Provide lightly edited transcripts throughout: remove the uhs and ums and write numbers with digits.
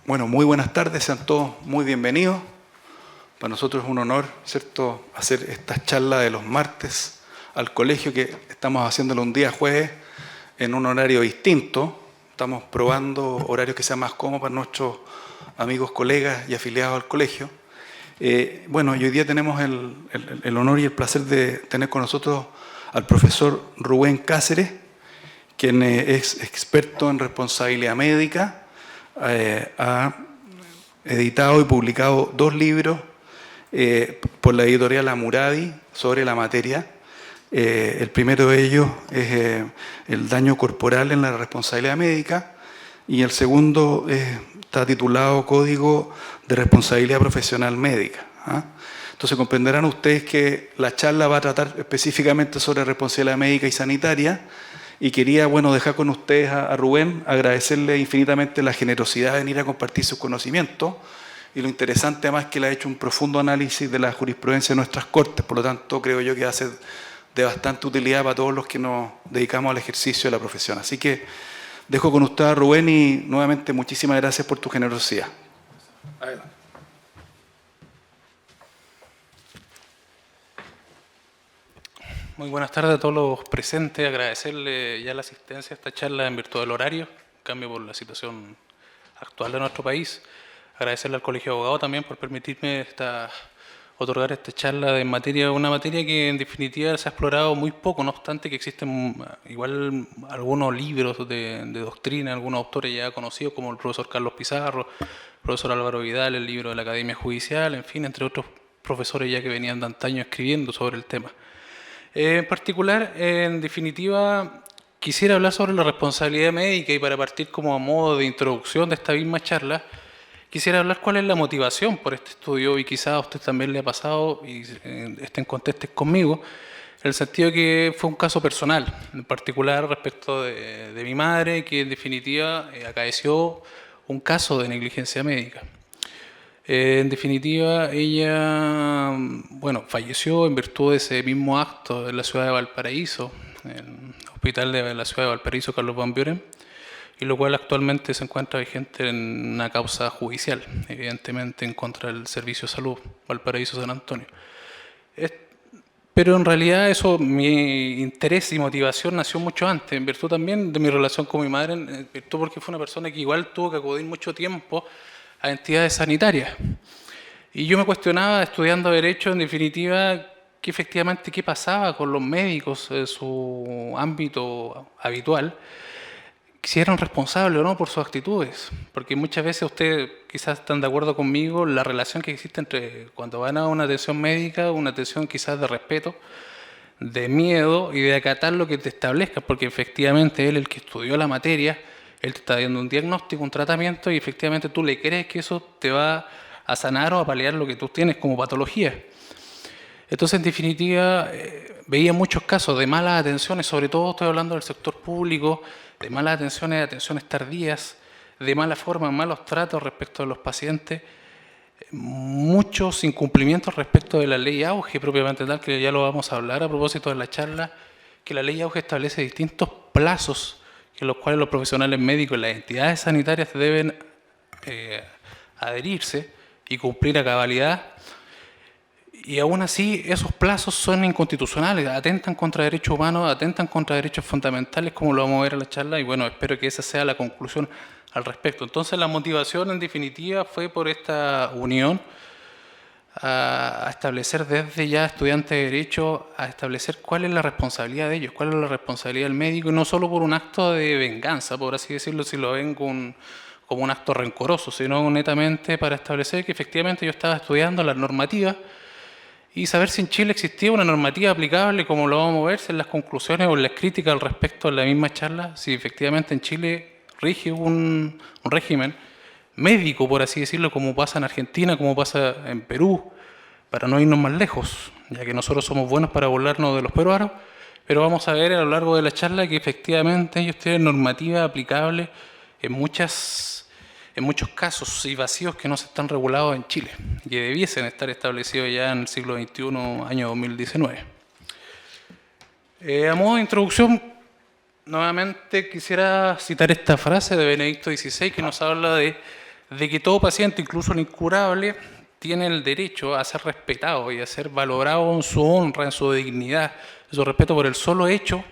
Bueno, muy buenas tardes, sean todos muy bienvenidos. Para nosotros es un honor, ¿cierto?, hacer esta charla de los martes al colegio, que estamos haciéndolo un día jueves en un horario distinto. Estamos probando horarios que sean más cómodos para nuestros amigos, colegas y afiliados al colegio. Bueno, y hoy día tenemos el honor y el placer de tener con nosotros al profesor Rubén Cáceres, quien es experto en responsabilidad médica. Ha editado y publicado 2 libros por la editorial Hammurabi sobre la materia. El primero de ellos es el daño corporal en la responsabilidad médica, y el segundo está titulado Código de Responsabilidad Profesional Médica. Entonces comprenderán ustedes que la charla va a tratar específicamente sobre responsabilidad médica y sanitaria, y quería, bueno, dejar con ustedes a Rubén, agradecerle infinitamente la generosidad de venir a compartir sus conocimientos, y lo interesante además que le ha hecho un profundo análisis de la jurisprudencia de nuestras cortes. Por lo tanto, creo yo que va a ser de bastante utilidad para todos los que nos dedicamos al ejercicio de la profesión. Así que dejo con usted a Rubén, y nuevamente muchísimas gracias por tu generosidad. Adelante. Muy buenas tardes a todos los presentes. Agradecerle ya la asistencia a esta charla en virtud del horario, en cambio por la situación actual de nuestro país. Agradecerle al Colegio de Abogados también por permitirme otorgar esta charla de una materia que en definitiva se ha explorado muy poco, no obstante que existen igual algunos libros de doctrina, algunos autores ya conocidos como el profesor Carlos Pizarro, el profesor Álvaro Vidal, el libro de la Academia Judicial, en fin, entre otros profesores ya que venían de antaño escribiendo sobre el tema. En particular, en definitiva, quisiera hablar sobre la responsabilidad médica, y para partir como a modo de introducción de esta misma charla, quisiera hablar cuál es la motivación por este estudio, y quizás a usted también le ha pasado y estén contestes conmigo, en el sentido de que fue un caso personal, en particular respecto de mi madre, que en definitiva acaeció un caso de negligencia médica. En definitiva, ella, bueno, falleció en virtud de ese mismo acto en la ciudad de Valparaíso, en el hospital de la ciudad de Valparaíso, Carlos Van Buren, y lo cual actualmente se encuentra vigente en una causa judicial, evidentemente en contra del Servicio de Salud Valparaíso San Antonio. Pero en realidad mi interés y motivación nació mucho antes, en virtud también de mi relación con mi madre, en virtud porque fue una persona que igual tuvo que acudir mucho tiempo a entidades sanitarias. Y yo me cuestionaba, estudiando Derecho, en definitiva, qué pasaba con los médicos en su ámbito habitual, si eran responsables o no por sus actitudes. Porque muchas veces ustedes quizás están de acuerdo conmigo, la relación que existe entre cuando van a una atención médica, una atención quizás de respeto, de miedo y de acatar lo que te establezca, porque efectivamente él, el que estudió la materia, él te está dando un diagnóstico, un tratamiento, y efectivamente tú le crees que eso te va a sanar o a paliar lo que tú tienes como patología. Entonces, en definitiva, veía muchos casos de malas atenciones, sobre todo estoy hablando del sector público, de malas atenciones, atenciones tardías, de mala forma, malos tratos respecto a los pacientes, muchos incumplimientos respecto de la ley Auge propiamente tal, que ya lo vamos a hablar a propósito de la charla, que la ley Auge establece distintos plazos en los cuales los profesionales médicos y las entidades sanitarias deben adherirse y cumplir a cabalidad. Y aún así, esos plazos son inconstitucionales, atentan contra derechos humanos, atentan contra derechos fundamentales, como lo vamos a ver en la charla, y bueno, espero que esa sea la conclusión al respecto. Entonces, la motivación, en definitiva, fue por esta unión a establecer desde ya estudiantes de Derecho, a establecer cuál es la responsabilidad de ellos, cuál es la responsabilidad del médico, y no solo por un acto de venganza, por así decirlo, si lo ven como un acto rencoroso, sino netamente para establecer que efectivamente yo estaba estudiando las normativas y saber si en Chile existía una normativa aplicable, como lo vamos a ver en las conclusiones o en las críticas al respecto de la misma charla, si efectivamente en Chile rige un régimen médico, por así decirlo, como pasa en Argentina, como pasa en Perú, para no irnos más lejos, ya que nosotros somos buenos para burlarnos de los peruanos, pero vamos a ver a lo largo de la charla que efectivamente ellos tienen normativa aplicable en muchos casos y vacíos que no se están regulados en Chile y que debiesen estar establecidos ya en el siglo XXI, año 2019. A modo de introducción, nuevamente quisiera citar esta frase de Benedicto XVI que nos habla de de que todo paciente, incluso el incurable, tiene el derecho a ser respetado y a ser valorado en su honra, en su dignidad, en su respeto por el solo hecho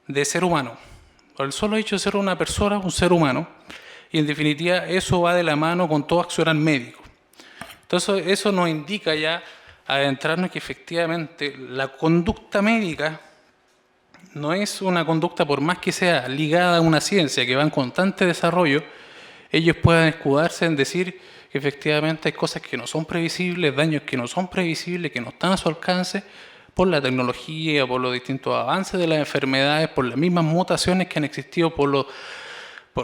de ser humano, por el solo hecho de ser una persona, un ser humano, y en definitiva eso va de la mano con todo accionar médico. Entonces eso nos indica ya adentrarnos que efectivamente la conducta médica no es una conducta, por más que sea ligada a una ciencia que va en constante desarrollo, ellos puedan escudarse en decir que efectivamente hay cosas que no son previsibles, daños que no son previsibles, que no están a su alcance, por la tecnología, por los distintos avances de las enfermedades, por las mismas mutaciones que han existido, por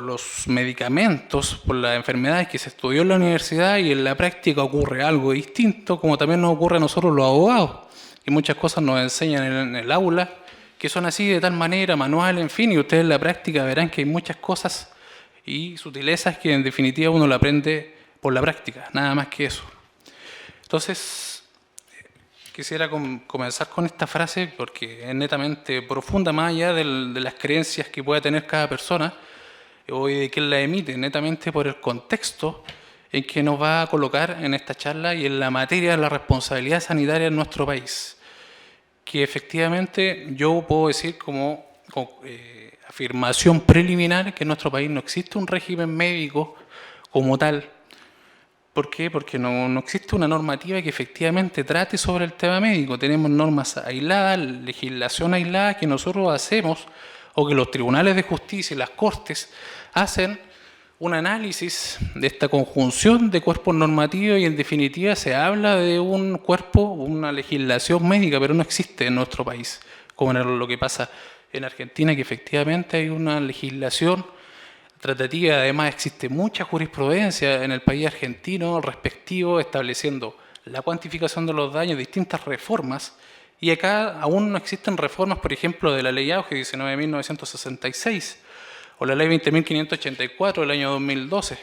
los medicamentos, por las enfermedades que se estudió en la universidad, y en la práctica ocurre algo distinto, como también nos ocurre a nosotros los abogados, que muchas cosas nos enseñan en el aula, que son así de tal manera, manual, en fin, y ustedes en la práctica verán que hay muchas cosas y sutilezas que en definitiva uno lo aprende por la práctica, nada más que eso. Entonces, quisiera comenzar con esta frase porque es netamente profunda, más allá de las creencias que pueda tener cada persona o de quién la emite, netamente por el contexto en que nos va a colocar en esta charla y en la materia de la responsabilidad sanitaria en nuestro país. Que efectivamente yo puedo decir como afirmación preliminar que en nuestro país no existe un régimen médico como tal. ¿Por qué? Porque no existe una normativa que efectivamente trate sobre el tema médico. Tenemos normas aisladas, legislación aislada que nosotros hacemos o que los tribunales de justicia y las cortes hacen un análisis de esta conjunción de cuerpos normativos y en definitiva se habla de un cuerpo, una legislación médica, pero no existe en nuestro país, como en lo que pasa en Argentina, que efectivamente hay una legislación tratativa. Además existe mucha jurisprudencia en el país argentino respectivo, estableciendo la cuantificación de los daños, distintas reformas, y acá aún no existen reformas, por ejemplo, de la Ley Auge 19.966 o la Ley 20.584 del año 2012,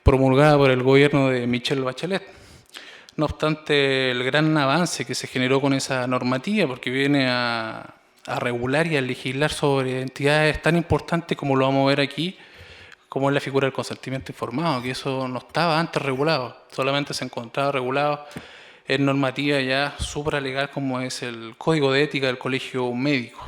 promulgada por el gobierno de Michelle Bachelet. No obstante, el gran avance que se generó con esa normativa, porque viene a regular y a legislar sobre entidades tan importantes como lo vamos a ver aquí, como es la figura del consentimiento informado, que eso no estaba antes regulado, solamente se encontraba regulado en normativa ya supralegal como es el Código de Ética del Colegio Médico.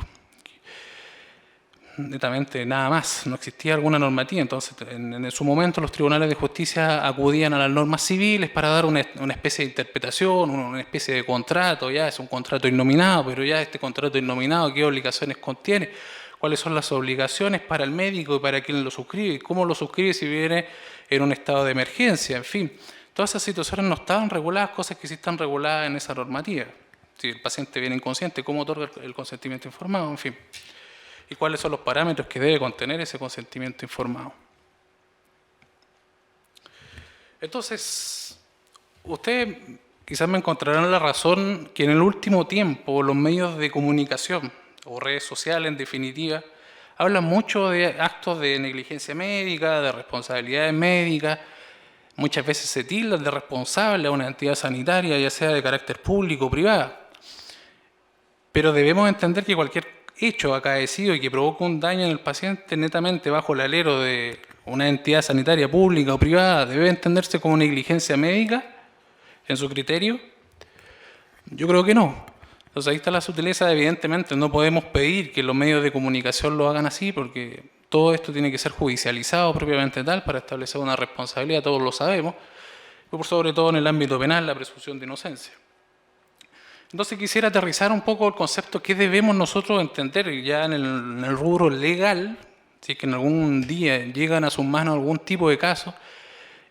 Netamente nada más, no existía alguna normativa, entonces en su momento los tribunales de justicia acudían a las normas civiles para dar una especie de interpretación, una especie de contrato, ya es un contrato innominado, pero ya este contrato innominado, ¿qué obligaciones contiene? ¿Cuáles son las obligaciones para el médico y para quien lo suscribe? ¿Cómo lo suscribe si viene en un estado de emergencia? En fin, todas esas situaciones no estaban reguladas, cosas que sí están reguladas en esa normativa. Si el paciente viene inconsciente, ¿cómo otorga el consentimiento informado? En fin. ¿Y cuáles son los parámetros que debe contener ese consentimiento informado? Entonces, ustedes quizás me encontrarán la razón que en el último tiempo los medios de comunicación, o redes sociales en definitiva, hablan mucho de actos de negligencia médica, de responsabilidades médicas, muchas veces se tildan de responsable a una entidad sanitaria, ya sea de carácter público o privada. Pero debemos entender que cualquier hecho acaecido y que provoca un daño en el paciente netamente bajo el alero de una entidad sanitaria pública o privada debe entenderse como negligencia médica en su criterio. Yo creo que no. Entonces ahí está la sutileza. Evidentemente no podemos pedir que los medios de comunicación lo hagan así porque todo esto tiene que ser judicializado propiamente tal para establecer una responsabilidad, todos lo sabemos, pero sobre todo en el ámbito penal la presunción de inocencia. Entonces quisiera aterrizar un poco el concepto que debemos nosotros entender ya en el rubro legal, si es que en algún día llegan a sus manos algún tipo de caso,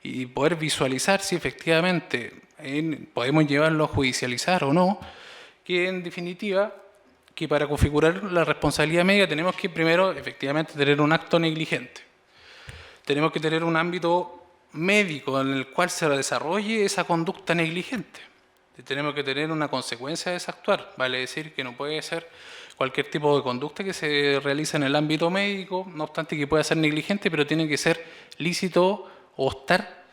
y poder visualizar si efectivamente podemos llevarlo a judicializar o no, que en definitiva, que para configurar la responsabilidad médica tenemos que primero efectivamente tener un acto negligente. Tenemos que tener un ámbito médico en el cual se desarrolle esa conducta negligente. Tenemos que tener una consecuencia de ese actuar, vale decir que no puede ser cualquier tipo de conducta que se realice en el ámbito médico, no obstante que pueda ser negligente, pero tiene que ser lícito o estar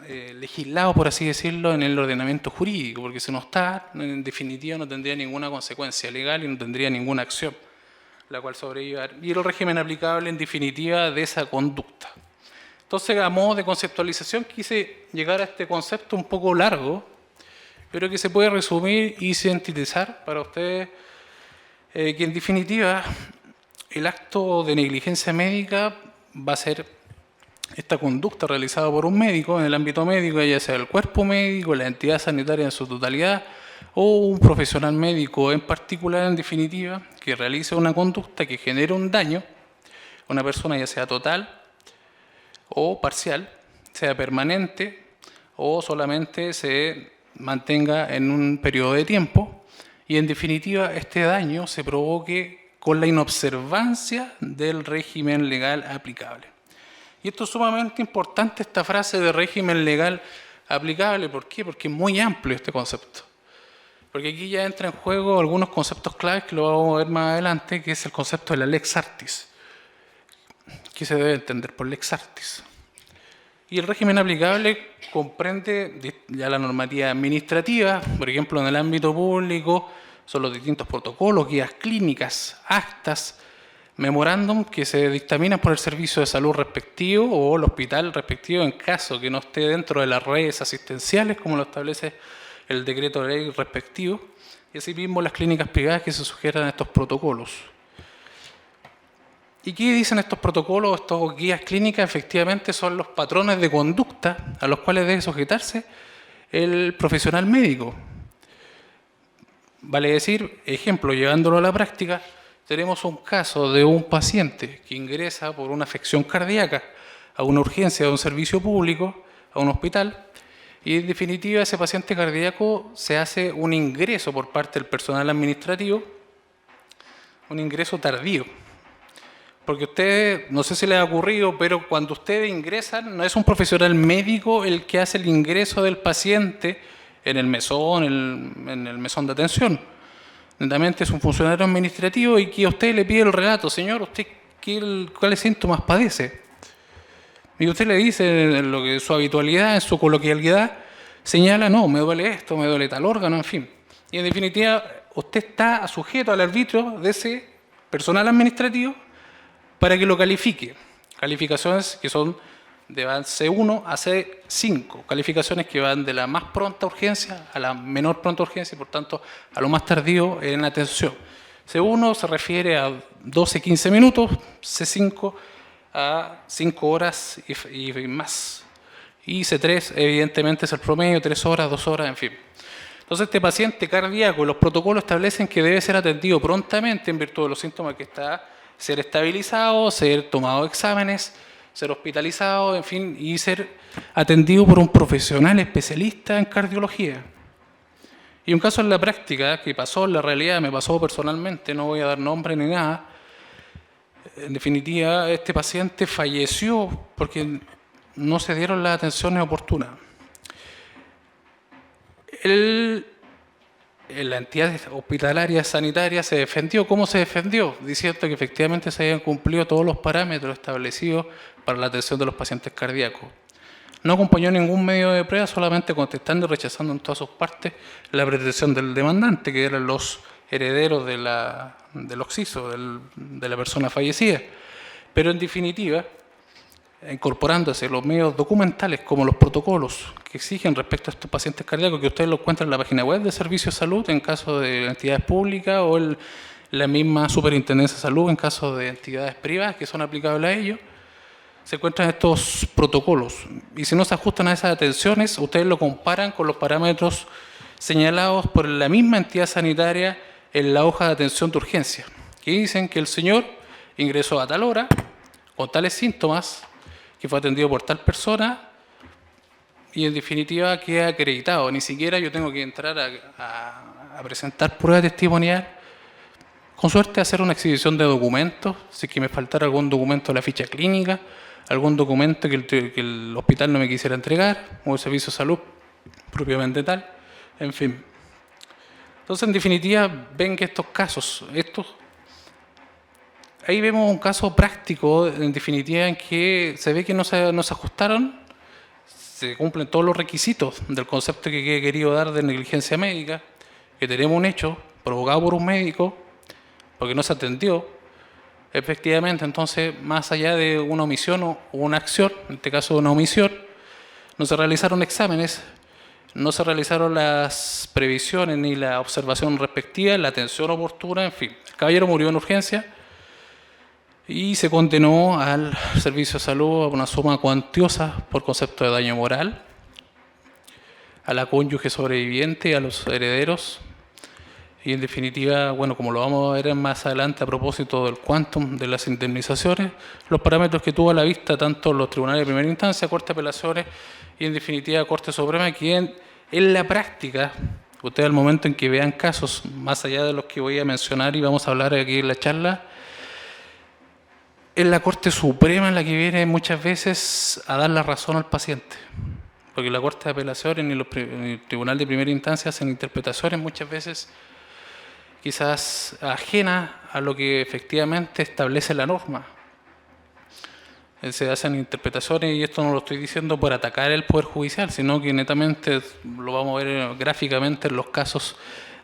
legislado, por así decirlo, en el ordenamiento jurídico, porque si no está, en definitiva no tendría ninguna consecuencia legal y no tendría ninguna acción. la cual sobrellevar, y el régimen aplicable en definitiva de esa conducta. Entonces, a modo de conceptualización, quise llegar a este concepto un poco largo, pero que se puede resumir y sintetizar para ustedes, que en definitiva el acto de negligencia médica va a ser esta conducta realizada por un médico en el ámbito médico, ya sea el cuerpo médico, la entidad sanitaria en su totalidad, o un profesional médico en particular, en definitiva, que realice una conducta que genere un daño a una persona, ya sea total o parcial, sea permanente o solamente se mantenga en un periodo de tiempo, y en definitiva este daño se provoque con la inobservancia del régimen legal aplicable. Y esto es sumamente importante, esta frase de régimen legal aplicable. ¿Por qué? Porque es muy amplio este concepto. Porque aquí ya entra en juego algunos conceptos claves que lo vamos a ver más adelante, que es el concepto de la lex artis. ¿Qué se debe entender por lex artis? Y el régimen aplicable comprende ya la normativa administrativa, por ejemplo, en el ámbito público, son los distintos protocolos, guías clínicas, actas, memorándum que se dictaminan por el servicio de salud respectivo o el hospital respectivo en caso que no esté dentro de las redes asistenciales, como lo establece el decreto de ley respectivo, y asimismo las clínicas privadas que se sujetan a estos protocolos. ¿Y qué dicen estos protocolos, estos guías clínicas? Efectivamente son los patrones de conducta a los cuales debe sujetarse el profesional médico. Vale decir, ejemplo, llevándolo a la práctica, tenemos un caso de un paciente que ingresa por una afección cardíaca a una urgencia de un servicio público, a un hospital, y en definitiva ese paciente cardíaco se hace un ingreso por parte del personal administrativo, un ingreso tardío. Porque ustedes, no sé si les ha ocurrido, pero cuando ustedes ingresan, no es un profesional médico el que hace el ingreso del paciente en el mesón, en el mesón de atención. Netamente es un funcionario administrativo y que a usted le pide el relato, señor, ¿usted cuáles síntomas padece? Y usted le dice en lo que su habitualidad, en su coloquialidad, señala, no, me duele esto, me duele tal órgano, en fin. Y en definitiva, usted está sujeto al arbitrio de ese personal administrativo para que lo califique. Calificaciones que son de C1 a C5, calificaciones que van de la más pronta urgencia a la menor pronta urgencia y por tanto a lo más tardío en atención. C1 se refiere a 12-15 minutos, C5 a 5 horas y más. Y C3 evidentemente es el promedio, 3 horas, 2 horas, en fin. Entonces este paciente cardíaco, los protocolos establecen que debe ser atendido prontamente en virtud de los síntomas que está, ser estabilizado, ser tomado exámenes, ser hospitalizado, en fin, y ser atendido por un profesional especialista en cardiología. Y un caso en la práctica que pasó en la realidad, me pasó personalmente, no voy a dar nombre ni nada, en definitiva, este paciente falleció porque no se dieron las atenciones oportunas. La entidad hospitalaria sanitaria se defendió. ¿Cómo se defendió? Diciendo que efectivamente se habían cumplido todos los parámetros establecidos para la atención de los pacientes cardíacos. No acompañó ningún medio de prueba, solamente contestando y rechazando en todas sus partes la pretensión del demandante, que eran los herederos del occiso, de la persona fallecida. Pero en definitiva, incorporándose los medios documentales como los protocolos que exigen respecto a estos pacientes cardíacos, que ustedes lo encuentran en la página web de Servicios de Salud en caso de entidades públicas o la misma Superintendencia de Salud en caso de entidades privadas que son aplicables a ellos, se encuentran estos protocolos. Y si no se ajustan a esas atenciones, ustedes lo comparan con los parámetros señalados por la misma entidad sanitaria en la hoja de atención de urgencia, que dicen que el señor ingresó a tal hora, con tales síntomas, que fue atendido por tal persona y en definitiva queda acreditado. Ni siquiera yo tengo que entrar a presentar prueba testimonial, con suerte hacer una exhibición de documentos, si es que me faltara algún documento de la ficha clínica, algún documento que el hospital no me quisiera entregar, o el servicio de salud propiamente tal, en fin. Entonces, en definitiva, ven que estos casos, ahí vemos un caso práctico, en definitiva, en que se ve que no se ajustaron, se cumplen todos los requisitos del concepto que he querido dar de negligencia médica, que tenemos un hecho provocado por un médico, porque no se atendió, Efectivamente, entonces, más allá de una omisión o una acción, en este caso una omisión, no se realizaron exámenes, no se realizaron las previsiones ni la observación respectiva, la atención oportuna, en fin. El caballero murió en urgencia y se condenó al servicio de salud a una suma cuantiosa por concepto de daño moral, a la cónyuge sobreviviente, a los herederos. Y en definitiva, bueno, como lo vamos a ver más adelante a propósito del quantum de las indemnizaciones, los parámetros que tuvo a la vista tanto los tribunales de primera instancia, Corte de Apelaciones y en definitiva Corte Suprema, que en la práctica, ustedes al momento en que vean casos, más allá de los que voy a mencionar y vamos a hablar aquí en la charla, es la Corte Suprema en la que viene muchas veces a dar la razón al paciente. Porque la Corte de Apelaciones ni el Tribunal de Primera Instancia hacen interpretaciones muchas veces quizás ajena a lo que efectivamente establece la norma. Se hacen interpretaciones, y esto no lo estoy diciendo por atacar el Poder Judicial, sino que netamente lo vamos a ver gráficamente en los casos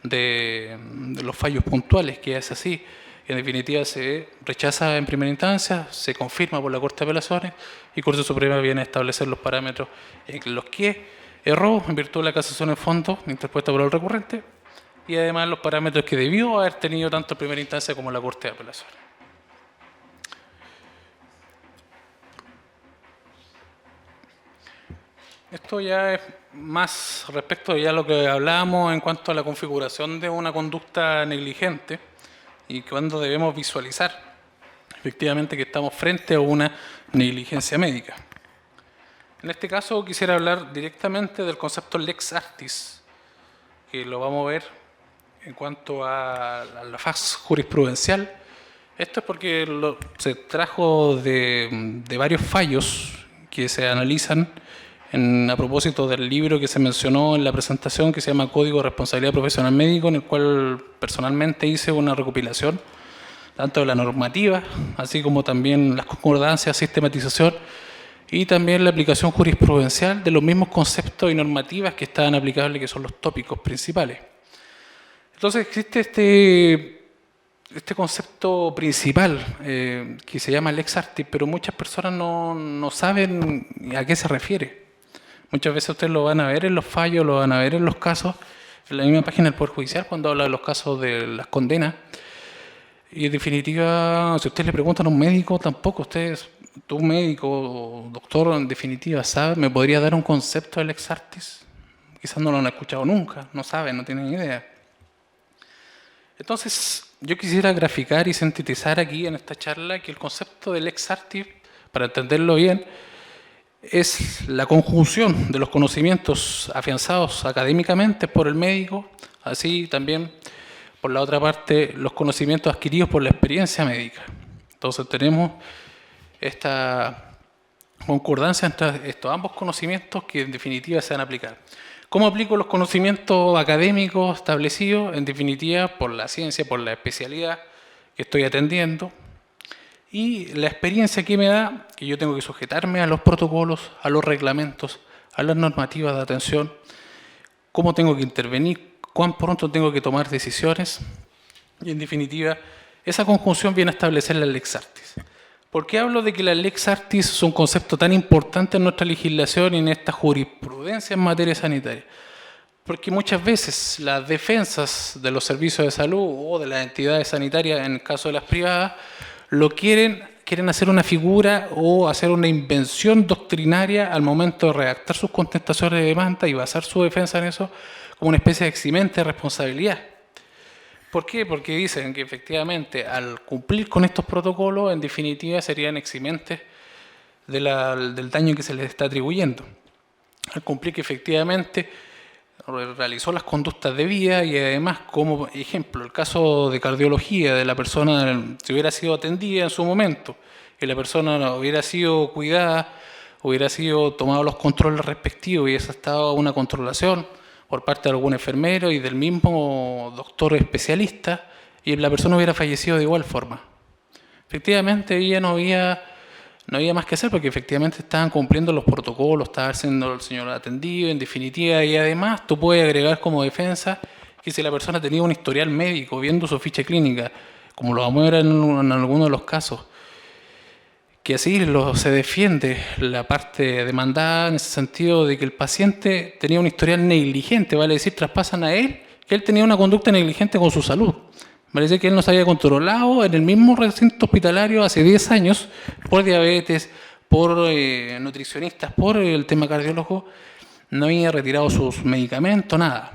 de los fallos puntuales, que es así. En definitiva se rechaza en primera instancia, se confirma por la Corte de Apelaciones y Corte Suprema viene a establecer los parámetros en los que erró en virtud de la casación en fondo interpuesta por el recurrente, y además los parámetros que debió haber tenido tanto en primera instancia como la Corte de Apelaciones. Esto ya es más respecto ya a lo que hablábamos en cuanto a la configuración de una conducta negligente y cuando debemos visualizar efectivamente que estamos frente a una negligencia médica. En este caso quisiera hablar directamente del concepto lex artis, que lo vamos a ver en cuanto a la faz jurisprudencial. Esto es porque se trajo de varios fallos que se analizan a propósito del libro que se mencionó en la presentación, que se llama Código de Responsabilidad Profesional Médico, en el cual personalmente hice una recopilación tanto de la normativa, así como también las concordancias, sistematización y también la aplicación jurisprudencial de los mismos conceptos y normativas que estaban aplicables, que son los tópicos principales. Entonces existe este concepto principal que se llama lex artis, pero muchas personas no saben a qué se refiere. Muchas veces ustedes lo van a ver en los fallos, lo van a ver en los casos, en la misma página del Poder Judicial cuando habla de los casos de las condenas. Y en definitiva, si ustedes le preguntan a un médico, tampoco ustedes, tú médico o doctor, en definitiva, ¿sabe? ¿Me podría dar un concepto de lex artis? Quizás no lo han escuchado nunca, no saben, no tienen idea. Entonces, yo quisiera graficar y sintetizar aquí en esta charla que el concepto de lex artis, para entenderlo bien, es la conjunción de los conocimientos afianzados académicamente por el médico, así también, por la otra parte, los conocimientos adquiridos por la experiencia médica. Entonces tenemos esta concordancia entre estos ambos conocimientos que en definitiva se van a aplicar. ¿Cómo aplico los conocimientos académicos establecidos? En definitiva, por la ciencia, por la especialidad que estoy atendiendo. Y la experiencia que me da, que yo tengo que sujetarme a los protocolos, a los reglamentos, a las normativas de atención, cómo tengo que intervenir, cuán pronto tengo que tomar decisiones. Y en definitiva, esa conjunción viene a establecer la lex artis. ¿Por qué hablo de que la lex artis es un concepto tan importante en nuestra legislación y en esta jurisprudencia en materia sanitaria? Porque muchas veces las defensas de los servicios de salud o de las entidades sanitarias, en el caso de las privadas, quieren hacer una figura o hacer una invención doctrinaria al momento de redactar sus contestaciones de demanda y basar su defensa en eso como una especie de eximente de responsabilidad. ¿Por qué? Porque dicen que efectivamente al cumplir con estos protocolos, en definitiva serían eximentes del daño que se les está atribuyendo. Al cumplir que efectivamente realizó las conductas debidas y además, como ejemplo, el caso de cardiología de la persona, si hubiera sido atendida en su momento y la persona hubiera sido cuidada, hubiera sido tomado los controles respectivos y esa estaba una controlación por parte de algún enfermero y del mismo doctor especialista, y la persona hubiera fallecido de igual forma. Efectivamente, ella no había más que hacer porque efectivamente estaban cumpliendo los protocolos, estaba siendo el señor atendido, en definitiva, y además tú puedes agregar como defensa que si la persona tenía un historial médico, viendo su ficha clínica, como lo vamos a ver en algunos de los casos, que así se defiende la parte demandada en ese sentido de que el paciente tenía un historial negligente, vale decir, traspasan a él que él tenía una conducta negligente con su salud. Vale decir que él no se había controlado en el mismo recinto hospitalario hace 10 años por diabetes, por nutricionistas, por el tema cardiólogo, no había retirado sus medicamentos, nada.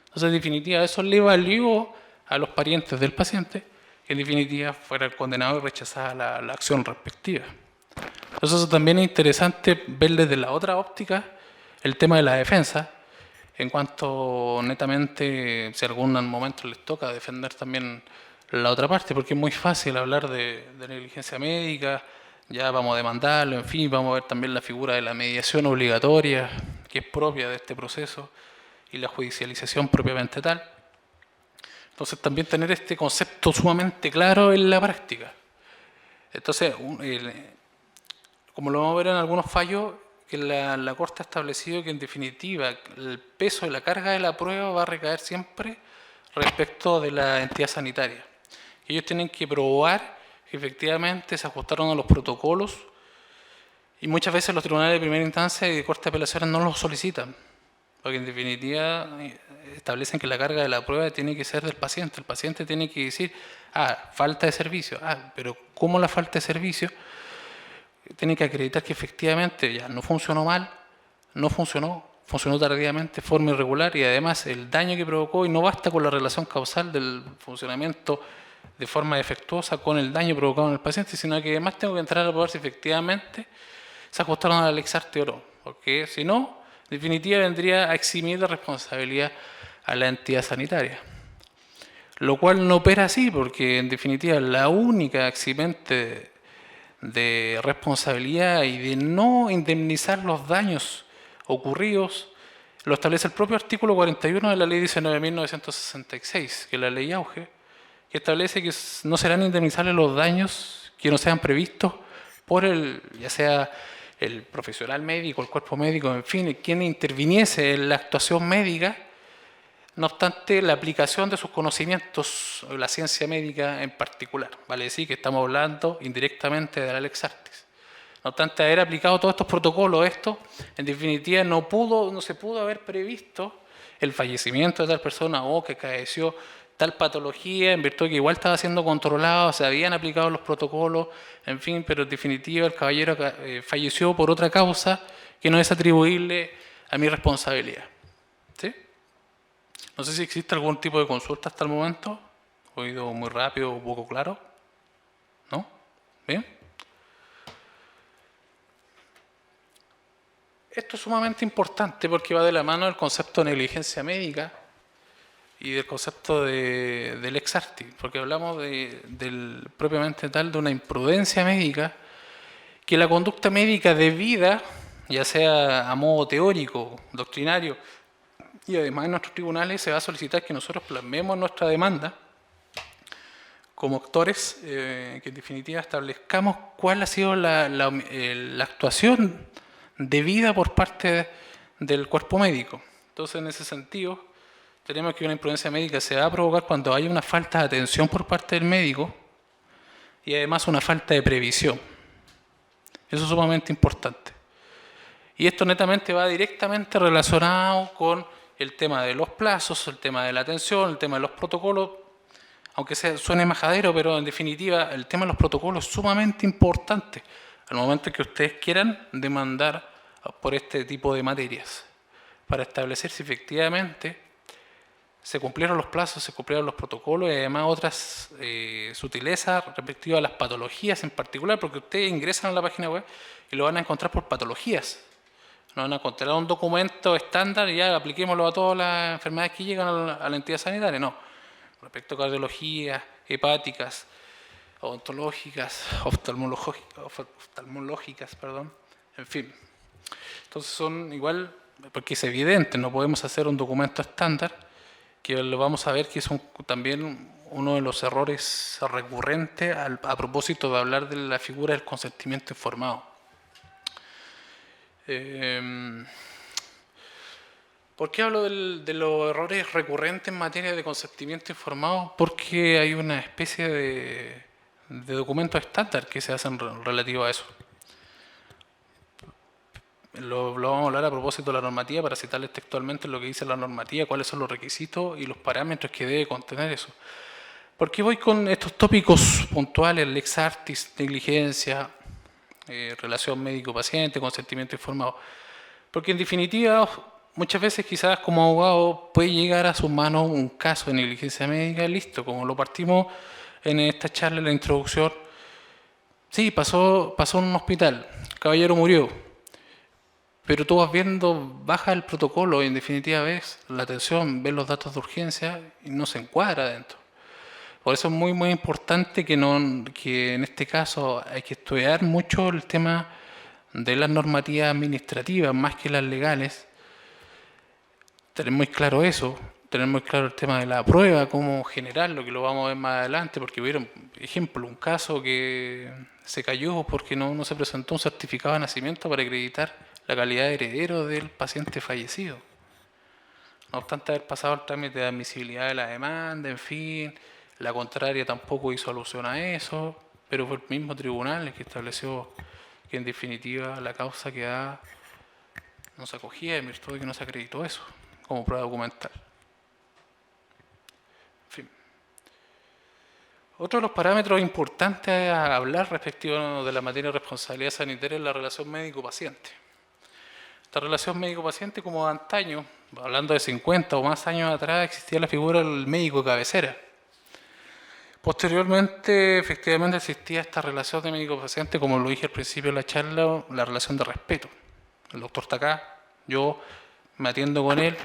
Entonces, en definitiva, eso le valió a los parientes del paciente que en definitiva fuera condenado y rechazada la acción respectiva. Entonces, eso también es interesante ver desde la otra óptica el tema de la defensa, en cuanto netamente, si algún momento les toca defender también la otra parte, porque es muy fácil hablar de negligencia médica, ya vamos a demandarlo, en fin, vamos a ver también la figura de la mediación obligatoria, que es propia de este proceso, y la judicialización propiamente tal. Entonces también tener este concepto sumamente claro en la práctica. Entonces, como lo vamos a ver en algunos fallos, que la Corte ha establecido que en definitiva el peso y la carga de la prueba va a recaer siempre respecto de la entidad sanitaria. Ellos tienen que probar que efectivamente se ajustaron a los protocolos y muchas veces los tribunales de primera instancia y de Corte de Apelaciones no los solicitan, porque en definitiva establecen que la carga de la prueba tiene que ser del paciente. El paciente tiene que decir, falta de servicio. Pero ¿cómo la falta de servicio? Tiene que acreditar que efectivamente ya no funcionó mal, no funcionó, funcionó tardíamente, de forma irregular y además el daño que provocó, y no basta con la relación causal del funcionamiento de forma defectuosa con el daño provocado en el paciente, sino que además tengo que entrar a probar si efectivamente se ajustaron a la Lex Artis o no, porque si no, en definitiva vendría a eximir de responsabilidad a la entidad sanitaria. Lo cual no opera así, porque en definitiva la única eximente de responsabilidad y de no indemnizar los daños ocurridos lo establece el propio artículo 41 de la Ley 19.966, que es la Ley Auge, que establece que no serán indemnizables los daños que no sean previstos por ya sea el profesional médico, el cuerpo médico, en fin, quien interviniese en la actuación médica, no obstante la aplicación de sus conocimientos, la ciencia médica en particular. Vale decir que estamos hablando indirectamente de la Lex Artis. No obstante haber aplicado todos estos protocolos, en definitiva no se pudo haber previsto el fallecimiento de tal persona o que caeció tal patología, en virtud de que igual estaba siendo controlado, se habían aplicado los protocolos, en fin, pero en definitiva el caballero falleció por otra causa que no es atribuible a mi responsabilidad. ¿Sí? No sé si existe algún tipo de consulta hasta el momento. ¿He oído muy rápido o poco claro? ¿No? ¿Bien? Esto es sumamente importante porque va de la mano del concepto de negligencia médica y del concepto del Lex Artis, porque hablamos propiamente tal de una imprudencia médica, que la conducta médica debida, ya sea a modo teórico, doctrinario, y además en nuestros tribunales se va a solicitar que nosotros plasmemos nuestra demanda como actores, que en definitiva establezcamos cuál ha sido la actuación debida por parte del cuerpo médico. Entonces, en ese sentido, tenemos que una imprudencia médica se va a provocar cuando hay una falta de atención por parte del médico y además una falta de previsión. Eso es sumamente importante. Y esto netamente va directamente relacionado con el tema de los plazos, el tema de la atención, el tema de los protocolos, aunque suene majadero, pero en definitiva el tema de los protocolos es sumamente importante al momento en que ustedes quieran demandar por este tipo de materias, para establecer si efectivamente se cumplieron los plazos, se cumplieron los protocolos y además otras sutilezas respectivas a las patologías en particular, porque ustedes ingresan a la página web y lo van a encontrar por patologías. No van a encontrar un documento estándar y ya apliquémoslo a todas las enfermedades que llegan a la entidad sanitaria. No. Respecto a cardiologías, hepáticas, odontológicas, oftalmológicas, en fin. Entonces son igual, porque es evidente, no podemos hacer un documento estándar, que lo vamos a ver que es también uno de los errores recurrentes a propósito de hablar de la figura del consentimiento informado. ¿Por qué hablo de los errores recurrentes en materia de consentimiento informado? Porque hay una especie de documentos estándar que se hacen relativo a eso. Lo vamos a hablar a propósito de la normativa para citarles textualmente lo que dice la normativa, cuáles son los requisitos y los parámetros que debe contener eso. ¿Por qué voy con estos tópicos puntuales, lex artis, negligencia, relación médico-paciente, consentimiento informado? Porque en definitiva, muchas veces quizás como abogado puede llegar a sus manos un caso de negligencia médica, listo, como lo partimos en esta charla, en la introducción. Sí, pasó en un hospital, el caballero murió, pero tú vas viendo, baja el protocolo y en definitiva ves la atención, ves los datos de urgencia y no se encuadra dentro. Por eso es muy, muy importante que en este caso hay que estudiar mucho el tema de las normativas administrativas más que las legales. Tener muy claro eso, tener muy claro el tema de la prueba, cómo generarlo, que lo vamos a ver más adelante, porque hubieron, ejemplo, un caso que se cayó porque no se presentó un certificado de nacimiento para acreditar la calidad de heredero del paciente fallecido. No obstante haber pasado el trámite de admisibilidad de la demanda, en fin, la contraria tampoco hizo alusión a eso, pero fue el mismo tribunal el que estableció que en definitiva la causa que da no se acogía en virtud de que no se acreditó eso como prueba documental. En fin. Otro de los parámetros importantes a hablar respectivo de la materia de responsabilidad sanitaria es la relación médico-paciente. Esta relación médico-paciente, como antaño, hablando de 50 o más años atrás, existía la figura del médico cabecera. Posteriormente, efectivamente, existía esta relación de médico-paciente, como lo dije al principio de la charla, la relación de respeto. El doctor está acá, yo me atiendo con él,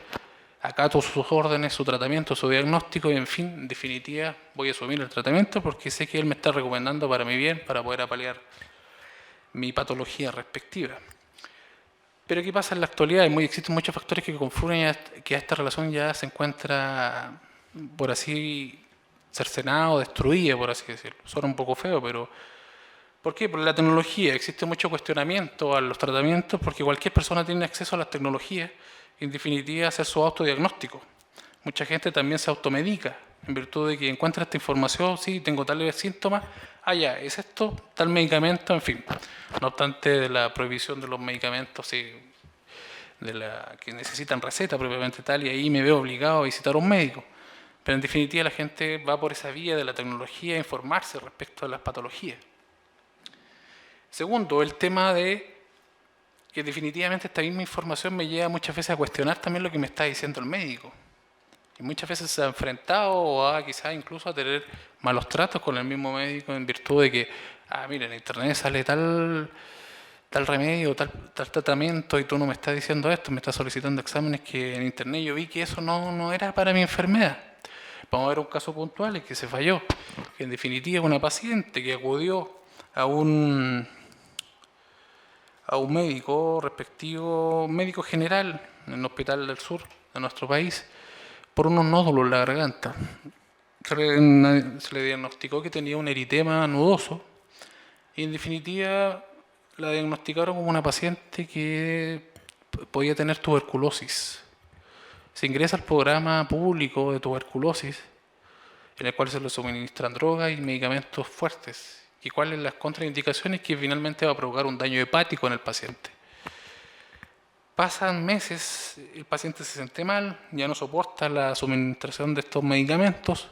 acato sus órdenes, su tratamiento, su diagnóstico y, en fin, en definitiva, voy a asumir el tratamiento porque sé que él me está recomendando para mi bien, para poder paliar mi patología respectiva. Pero ¿qué pasa en la actualidad? Existen muchos factores que confluyen que esta relación ya se encuentra, por así, cercenada o destruida, por así decirlo. Suena un poco feo, pero ¿por qué? Por la tecnología. Existe mucho cuestionamiento a los tratamientos porque cualquier persona tiene acceso a las tecnologías y en definitiva hacer su autodiagnóstico. Mucha gente también se automedica en virtud de que encuentra esta información, sí, tengo tales síntomas, ya, es esto, tal medicamento, en fin. No obstante de la prohibición de los medicamentos sí, que necesitan receta propiamente tal y ahí me veo obligado a visitar a un médico. Pero en definitiva la gente va por esa vía de la tecnología a informarse respecto a las patologías. Segundo, el tema de que definitivamente esta misma información me lleva muchas veces a cuestionar también lo que me está diciendo el médico. Y muchas veces se ha enfrentado o quizás incluso a tener malos tratos con el mismo médico en virtud de que, mira, en internet sale tal remedio, tal tratamiento y tú no me estás diciendo esto, me estás solicitando exámenes que en internet yo vi que eso no era para mi enfermedad. Vamos a ver un caso puntual en que se falló, que en definitiva una paciente que acudió a un médico respectivo, médico general en el hospital del sur de nuestro país, por unos nódulos en la garganta. Se le diagnosticó que tenía un eritema nudoso y en definitiva la diagnosticaron como una paciente que podía tener tuberculosis. Se ingresa al programa público de tuberculosis en el cual se le suministran drogas y medicamentos fuertes. ¿Y cuáles las contraindicaciones? Que finalmente va a provocar un daño hepático en el paciente. Pasan meses, el paciente se siente mal, ya no soporta la suministración de estos medicamentos,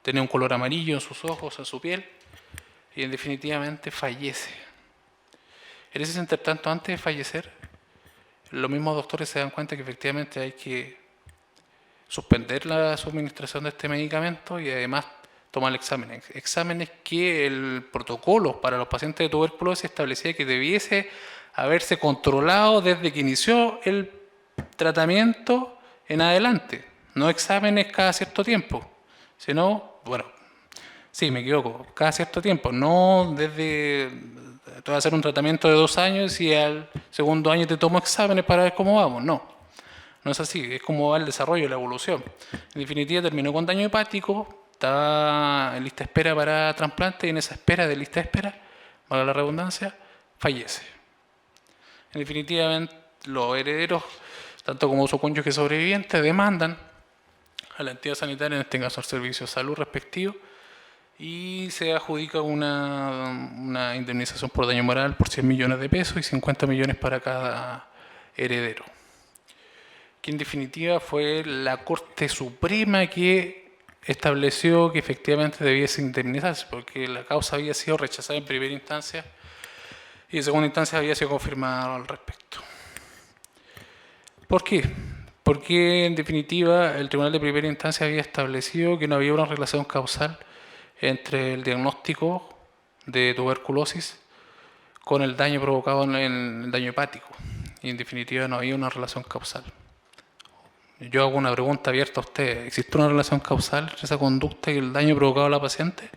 tenía un color amarillo en sus ojos, en su piel, y en definitivamente fallece. En ese entretanto, antes de fallecer, los mismos doctores se dan cuenta que efectivamente hay que suspender la suministración de este medicamento y además tomar exámenes que el protocolo para los pacientes de tuberculosis establecía que debiese haberse controlado desde que inició el tratamiento en adelante, no exámenes cada cierto tiempo, sino, sí, me equivoco, cada cierto tiempo, no desde, te voy a hacer un tratamiento de 2 años y al segundo año te tomo exámenes para ver cómo vamos, no es así, es como va el desarrollo, la evolución. En definitiva terminó con daño hepático, está en lista de espera para trasplante y en esa espera de lista de espera, valga la redundancia, fallece. En definitiva, los herederos tanto como su cónyuge sobreviviente, demandan a la entidad sanitaria, en este caso al servicio de salud respectivo, y se adjudica una indemnización por daño moral por 100 millones de pesos y 50 millones para cada heredero. Que en definitiva fue la Corte Suprema que estableció que efectivamente debiese indemnizarse, porque la causa había sido rechazada en primera instancia y en segunda instancia había sido confirmada al respecto. ¿Por qué? Porque en definitiva el Tribunal de Primera Instancia había establecido que no había una relación causal entre el diagnóstico de tuberculosis con el daño provocado en el daño hepático. Y en definitiva no había una relación causal. Yo hago una pregunta abierta a usted. ¿Existe una relación causal entre esa conducta y el daño provocado a la paciente?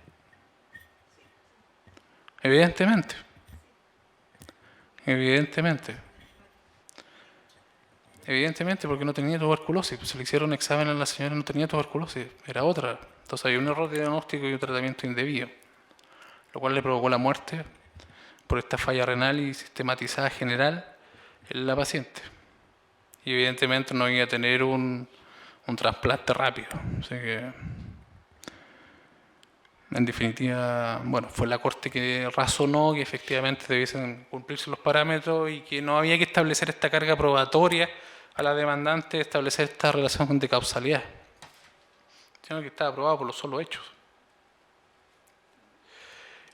Evidentemente. Evidentemente, porque no tenía tuberculosis. Se le hicieron exámenes a la señora y no tenía tuberculosis. Era otra. Entonces había un error de diagnóstico y un tratamiento indebido, lo cual le provocó la muerte por esta falla renal y sistematizada general en la paciente. Y evidentemente no iba a tener un trasplante rápido. Así que, en definitiva, bueno, fue la Corte que razonó que efectivamente debiesen cumplirse los parámetros y que no había que establecer esta carga probatoria a la demandante, establecer esta relación de causalidad, sino que estaba aprobado por los solos hechos.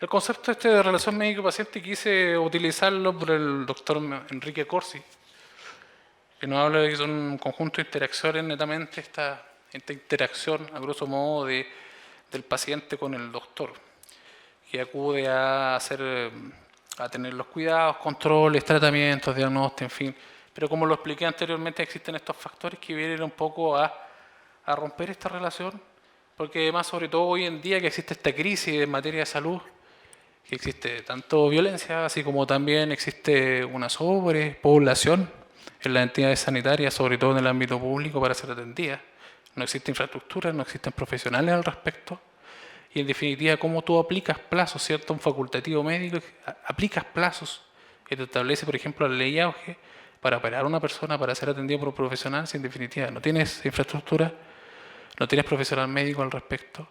El concepto este de relación médico-paciente quise utilizarlo por el doctor Enrique Corsi, que nos habla de que son un conjunto de interacciones netamente, esta interacción, a grosso modo, del paciente con el doctor, que acude a tener los cuidados, controles, tratamientos, diagnósticos, en fin. Pero como lo expliqué anteriormente, existen estos factores que vienen un poco a romper esta relación, porque además, sobre todo hoy en día que existe esta crisis en materia de salud, que existe tanto violencia, así como también existe una sobrepoblación en las entidades sanitarias, sobre todo en el ámbito público, para ser atendidas. No existe infraestructura, no existen profesionales al respecto. Y en definitiva, ¿cómo tú aplicas plazos, cierto? Un facultativo médico, aplicas plazos que te establece, por ejemplo, la ley Auge, para operar a una persona, para ser atendido por un profesional, si en definitiva no tienes infraestructura, no tienes profesional médico al respecto.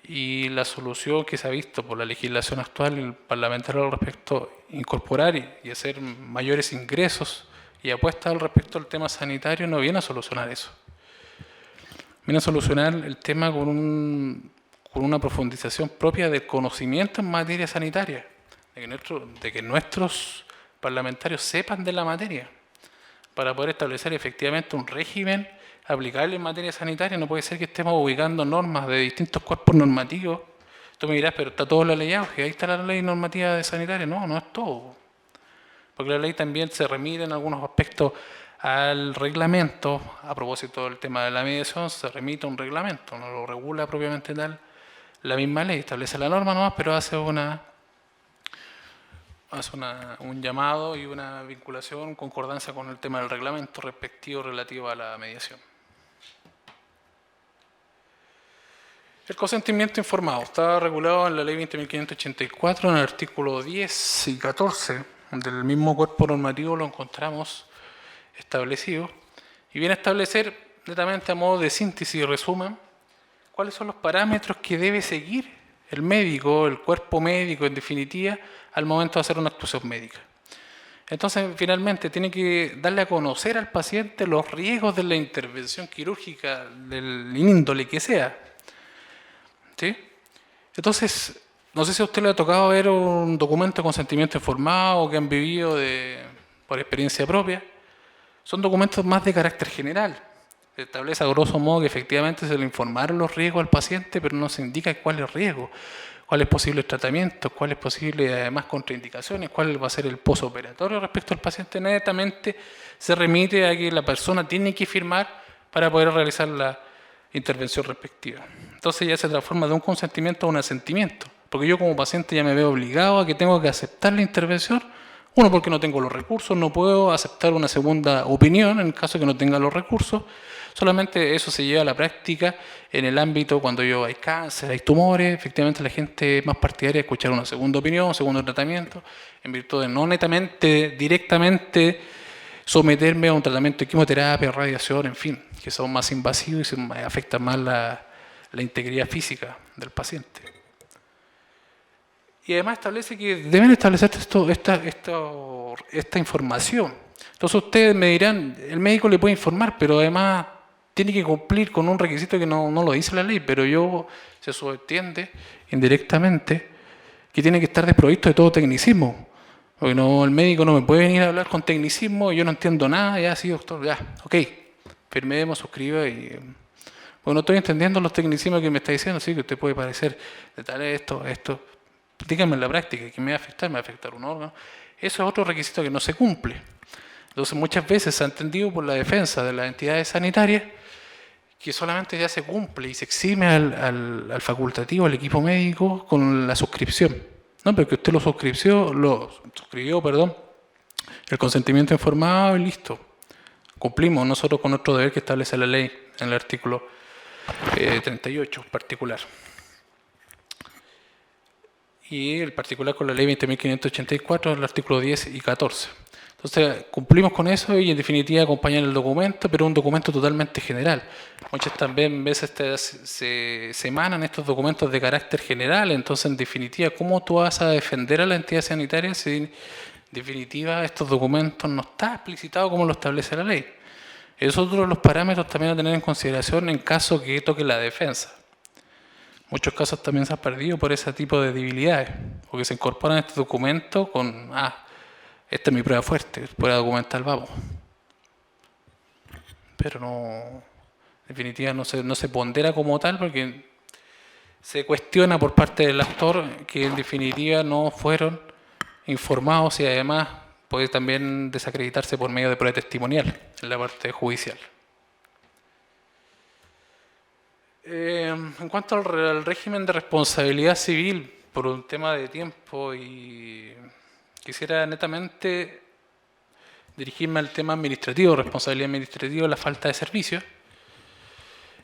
Y la solución que se ha visto por la legislación actual y el parlamentario al respecto, incorporar y hacer mayores ingresos y apuestas al respecto al tema sanitario, no viene a solucionar eso. Viene a solucionar el tema con una profundización propia del conocimiento en materia sanitaria, de que nuestros parlamentarios sepan de la materia, para poder establecer efectivamente un régimen aplicable en materia sanitaria. No puede ser que estemos ubicando normas de distintos cuerpos normativos. Tú me dirás, pero está todo en la ley Auge, ahí está la ley normativa de sanitaria. No, no es todo. Porque la ley también se remite en algunos aspectos al reglamento. A propósito del tema de la mediación, se remite a un reglamento, no lo regula propiamente tal la misma ley, establece la norma nomás, pero hace un llamado y una vinculación, concordancia con el tema del reglamento respectivo relativo a la mediación. El consentimiento informado está regulado en la ley 20.584, en el artículo 10 y 14 del mismo cuerpo normativo lo encontramos establecido, y viene a establecer netamente a modo de síntesis y resumen cuáles son los parámetros que debe seguir el médico, el cuerpo médico en definitiva, al momento de hacer una actuación médica. Entonces, finalmente, tiene que darle a conocer al paciente los riesgos de la intervención quirúrgica del índole que sea. ¿Sí? Entonces, no sé si a usted le ha tocado ver un documento de consentimiento informado o que han vivido por experiencia propia. Son documentos más de carácter general. Se establece a grosso modo que efectivamente se le informaron los riesgos al paciente, pero no se indica cuáles riesgos, cuáles posibles tratamientos, cuáles posibles además contraindicaciones, cuál va a ser el posoperatorio respecto al paciente. Netamente se remite a que la persona tiene que firmar para poder realizar la intervención respectiva. Entonces ya se transforma de un consentimiento a un asentimiento, porque yo como paciente ya me veo obligado a que tengo que aceptar la intervención. Uno, porque no tengo los recursos, no puedo aceptar una segunda opinión en el caso de que no tenga los recursos. Solamente eso se lleva a la práctica en el ámbito cuando hay cáncer, hay tumores. Efectivamente la gente es más partidaria de escuchar una segunda opinión, un segundo tratamiento, en virtud de no netamente, directamente someterme a un tratamiento de quimioterapia, radiación, en fin, que son más invasivos y afectan más la integridad física del paciente. Y además establece que deben establecer esta información. Entonces ustedes me dirán, el médico le puede informar, pero además tiene que cumplir con un requisito que no lo dice la ley, pero se subentiende indirectamente que tiene que estar desprovisto de todo tecnicismo. Porque el médico no me puede venir a hablar con tecnicismo y yo no entiendo nada, ya sí, doctor, ya, ok, firmemos, suscriba y... Bueno, no estoy entendiendo los tecnicismos que me está diciendo, sí, que usted puede parecer de tal esto. Dígame en la práctica, que me va a afectar un órgano. Eso es otro requisito que no se cumple. Entonces muchas veces se ha entendido por la defensa de las entidades sanitarias que solamente ya se cumple y se exime al facultativo, al equipo médico, con la suscripción. No, pero que usted lo suscribió, el consentimiento informado y listo. Cumplimos nosotros con nuestro deber que establece la ley en el artículo 38 en particular. Y el particular con la ley 20.584, el artículo 10 y 14. Entonces, cumplimos con eso y en definitiva acompañar el documento, pero un documento totalmente general. Muchas también veces se emanan estos documentos de carácter general, entonces en definitiva, ¿cómo tú vas a defender a la entidad sanitaria si en definitiva estos documentos no están explicitados como lo establece la ley? Es otro de los parámetros también a tener en consideración en caso que toque la defensa. Muchos casos también se han perdido por ese tipo de debilidades, porque se incorporan a este documento con, esta es mi prueba fuerte, prueba documental, vamos. Pero en definitiva no se pondera como tal, porque se cuestiona por parte del actor que en definitiva no fueron informados y además puede también desacreditarse por medio de prueba testimonial en la parte judicial. En cuanto al régimen de responsabilidad civil, por un tema de tiempo, y quisiera netamente dirigirme al tema administrativo, responsabilidad administrativa, la falta de servicios.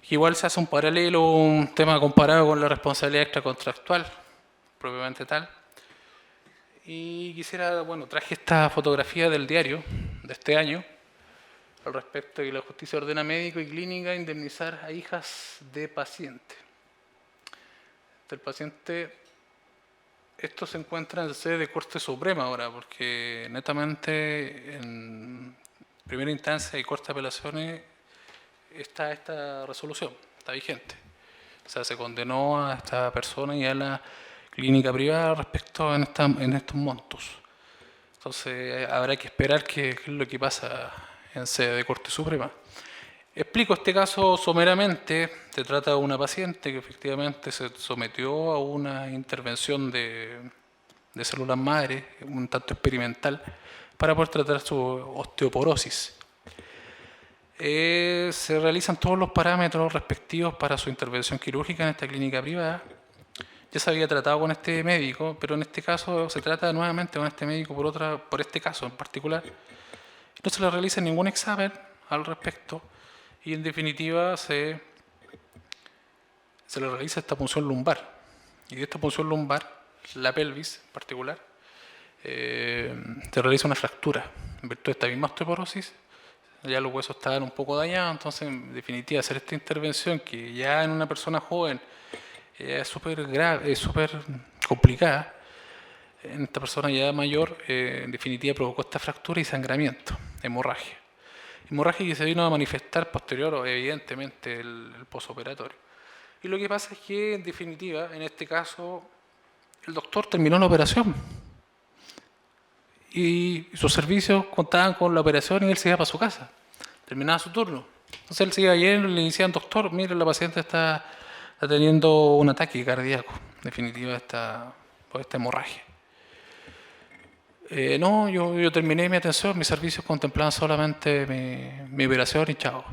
Igual se hace un paralelo, un tema comparado con la responsabilidad extracontractual, propiamente tal. Y quisiera, traje esta fotografía del diario de este año, al respecto de que la justicia ordena a médico y clínica indemnizar a hijas de paciente. Del paciente, esto se encuentra en sede de Corte Suprema ahora, porque netamente en primera instancia y Corte de Apelaciones está esta resolución, está vigente. O sea, se condenó a esta persona y a la clínica privada respecto en estos montos. Entonces habrá que esperar qué es lo que pasa en sede de Corte Suprema. Explico este caso someramente. Se trata de una paciente que efectivamente se sometió a una intervención de células madre, un tanto experimental, para poder tratar su osteoporosis. Se realizan todos los parámetros respectivos para su intervención quirúrgica en esta clínica privada. Ya se había tratado con este médico, pero en este caso se trata nuevamente con este médico por este caso en particular. No se le realiza ningún examen al respecto y en definitiva se le realiza esta punción lumbar. Y de esta punción lumbar, la pelvis en particular, se realiza una fractura. En virtud de esta misma osteoporosis, ya los huesos estaban un poco dañados, entonces en definitiva hacer esta intervención que ya en una persona joven es súper grave, es súper complicada, en esta persona ya mayor, en definitiva provocó esta fractura y sangramiento, hemorragia. Hemorragia que se vino a manifestar posterior, evidentemente, el posoperatorio. Y lo que pasa es que, en definitiva, en este caso, el doctor terminó la operación. Y sus servicios contaban con la operación y él se iba para su casa. Terminaba su turno. Entonces él se iba ayer y le decían, doctor, mire, la paciente está teniendo un ataque cardíaco. En definitiva, por esta hemorragia. No, yo terminé mi atención, mis servicios contemplaban solamente mi operación y chao.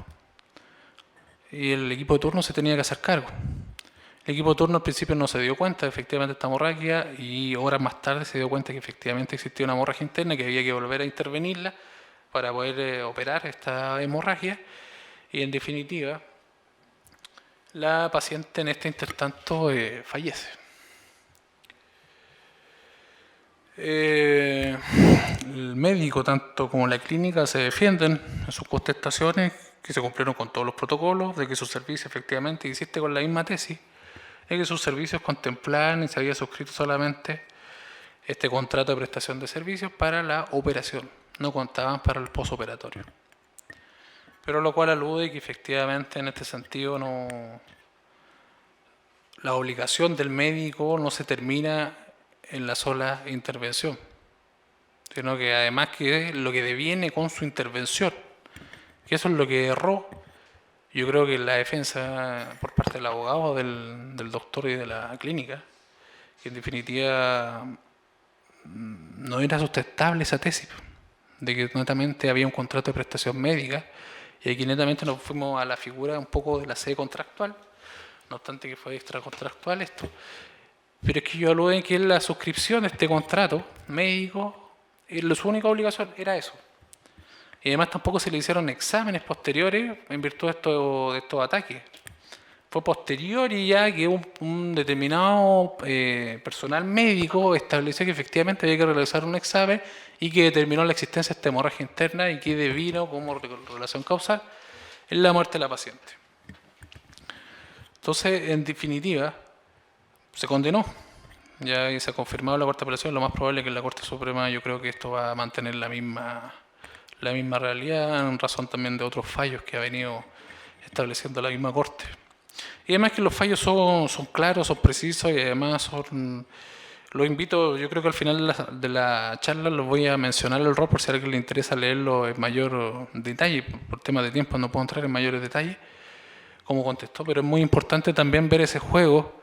Y el equipo de turno se tenía que hacer cargo. El equipo de turno al principio no se dio cuenta de efectivamente esta hemorragia y horas más tarde se dio cuenta que efectivamente existía una hemorragia interna que había que volver a intervenirla para poder operar esta hemorragia y en definitiva la paciente en este intertanto fallece. El médico, tanto como la clínica, se defienden en sus contestaciones que se cumplieron con todos los protocolos, de que sus servicios efectivamente, insiste con la misma tesis, de que sus servicios contemplaban y se había suscrito solamente este contrato de prestación de servicios para la operación, no contaban para el posoperatorio. Pero lo cual alude que efectivamente en este sentido la obligación del médico no se termina en la sola intervención, sino que además que lo que deviene con su intervención, que eso es lo que erró, yo creo que la defensa por parte del abogado, del doctor y de la clínica, que en definitiva no era sustentable esa tesis, de que netamente había un contrato de prestación médica, y aquí netamente nos fuimos a la figura un poco de la sede contractual, no obstante que fue extracontractual esto, pero es que yo aludo en que la suscripción de este contrato médico, su única obligación era eso. Y además tampoco se le hicieron exámenes posteriores en virtud de estos ataques. Fue posterior y ya que un determinado personal médico estableció que efectivamente había que realizar un examen y que determinó la existencia de esta hemorragia interna y que devino como relación causal en la muerte de la paciente. Entonces, en definitiva, se condenó. Ya se ha confirmado la cuarta apelación, lo más probable es que en la Corte Suprema yo creo que esto va a mantener la misma realidad, en razón también de otros fallos que ha venido estableciendo la misma Corte. Y además que los fallos son claros, son precisos y además los invito, yo creo que al final de la charla los voy a mencionar el rol por si a alguien le interesa leerlo en mayor detalle. Por temas de tiempo no puedo entrar en mayores detalles como contestó, pero es muy importante también ver ese juego,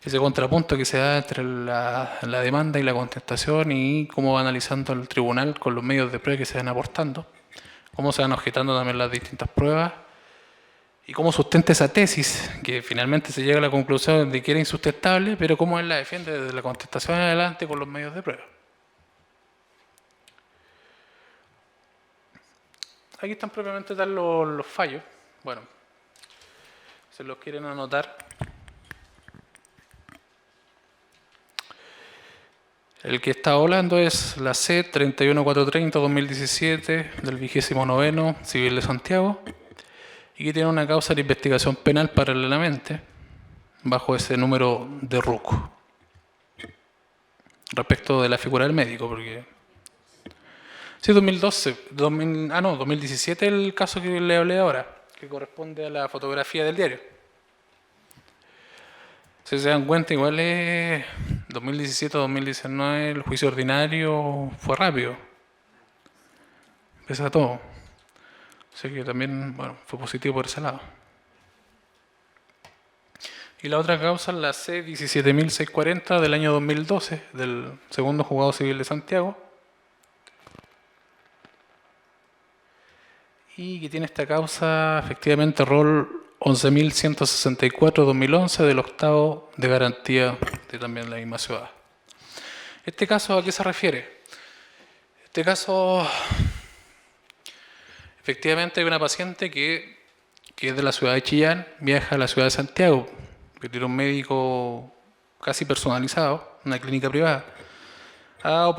ese contrapunto que se da entre la demanda y la contestación y cómo va analizando el tribunal con los medios de prueba que se van aportando, cómo se van objetando también las distintas pruebas y cómo sustenta esa tesis, que finalmente se llega a la conclusión de que era insustentable, pero cómo él la defiende desde la contestación en adelante con los medios de prueba. Aquí están propiamente tal los fallos. Bueno, se los quieren anotar. El que está hablando es la C 31430-2017 del 29º Civil de Santiago y que tiene una causa de investigación penal paralelamente bajo ese número de RUC respecto de la figura del médico, porque sí, 2017 el caso que le hablé ahora, que corresponde a la fotografía del diario. Si se dan cuenta, igual es 2017-2019, el juicio ordinario fue rápido, pese a todo. Así que también, bueno, fue positivo por ese lado. Y la otra causa es la C 17640 del año 2012, del segundo juzgado civil de Santiago, y que tiene esta causa efectivamente rol 11.164-2011 del octavo de garantía de también la misma ciudad. ¿Este caso a qué se refiere? Este caso, efectivamente hay una paciente que es de la ciudad de Chillán, viaja a la ciudad de Santiago, que tiene un médico casi personalizado, una clínica privada, a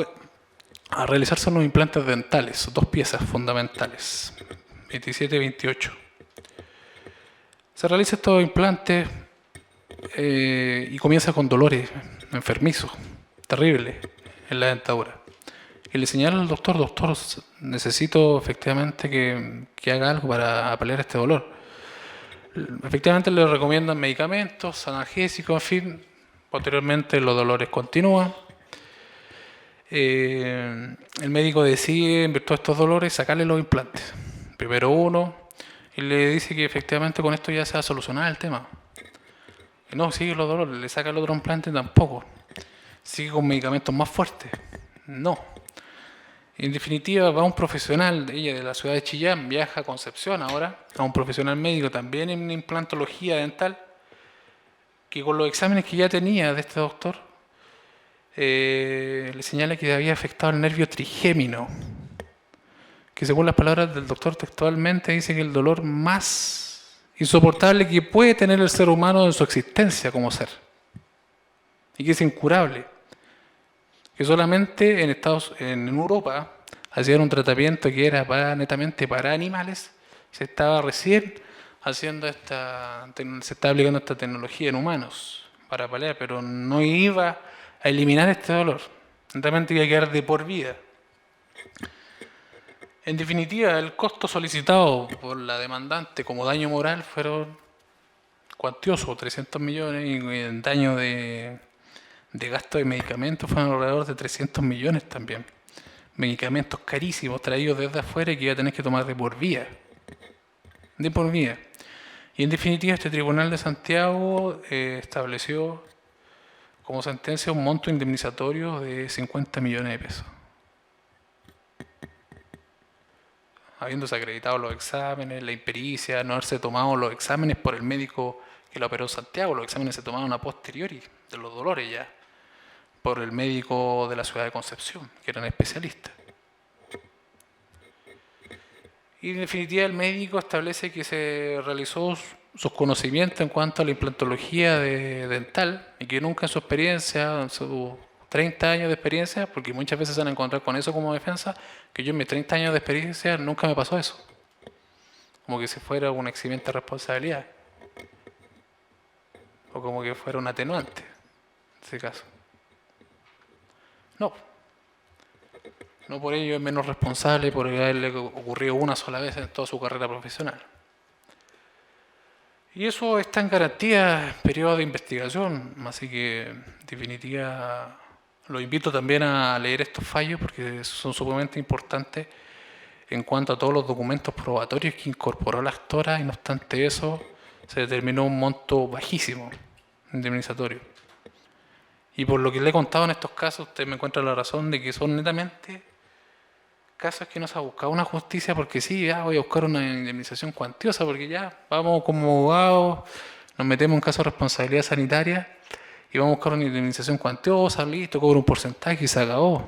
realizarse unos implantes dentales, dos piezas fundamentales, 27 y 28. Se realiza estos implantes y comienza con dolores enfermizos, terribles, en la dentadura. Y le señala al doctor, necesito efectivamente que haga algo para paliar este dolor. Efectivamente le recomiendan medicamentos, analgésicos, en fin. Posteriormente los dolores continúan. El médico decide, en virtud de estos dolores, sacarle los implantes. Primero uno, y le dice que efectivamente con esto ya se va a solucionar el tema. Y no, sigue los dolores, le saca el otro implante tampoco. Sigue con medicamentos más fuertes. No. En definitiva, va un profesional, ella de la ciudad de Chillán, viaja a Concepción ahora, a un profesional médico también en implantología dental, que con los exámenes que ya tenía de este doctor, le señala que había afectado el nervio trigémino, que según las palabras del doctor textualmente dice que el dolor más insoportable que puede tener el ser humano en su existencia como ser, y que es incurable. que solamente en Europa hacían un tratamiento que era netamente para animales. Se estaba recién se estaba aplicando esta tecnología en humanos para paliar, pero no iba a eliminar este dolor. Netamente iba a quedar de por vida. En definitiva, el costo solicitado por la demandante como daño moral fueron cuantiosos, 300 millones, y el daño de gasto de medicamentos fueron alrededor de 300 millones también. Medicamentos carísimos traídos desde afuera y que iba a tener que tomar de por vida. De por vida. Y en definitiva, este Tribunal de Santiago estableció como sentencia un monto indemnizatorio de 50 millones de pesos. Habiéndose acreditado los exámenes, la impericia, no haberse tomado los exámenes por el médico que lo operó en Santiago, los exámenes se tomaron a posteriori de los dolores ya, por el médico de la ciudad de Concepción, que eran especialistas. Y en definitiva el médico establece que se realizó sus conocimientos en cuanto a la implantología dental y que nunca en su experiencia, en sus 30 años de experiencia, porque muchas veces se van a encontrar con eso como defensa, que yo en mis 30 años de experiencia nunca me pasó eso. Como que si fuera una eximiente responsabilidad. O como que fuera un atenuante, en ese caso. No. No por ello es menos responsable por haberle ocurrido una sola vez en toda su carrera profesional. Y eso está en garantía en periodo de investigación, así que en definitiva los invito también a leer estos fallos porque son sumamente importantes en cuanto a todos los documentos probatorios que incorporó la actora y no obstante eso se determinó un monto bajísimo indemnizatorio. Y por lo que le he contado en estos casos, usted me encuentra la razón de que son netamente casos que no se ha buscado una justicia porque sí, ya voy a buscar una indemnización cuantiosa porque ya vamos como abogados, nos metemos en casos de responsabilidad sanitaria y vamos a buscar una indemnización cuantiosa, listo, cobro un porcentaje y se acabó.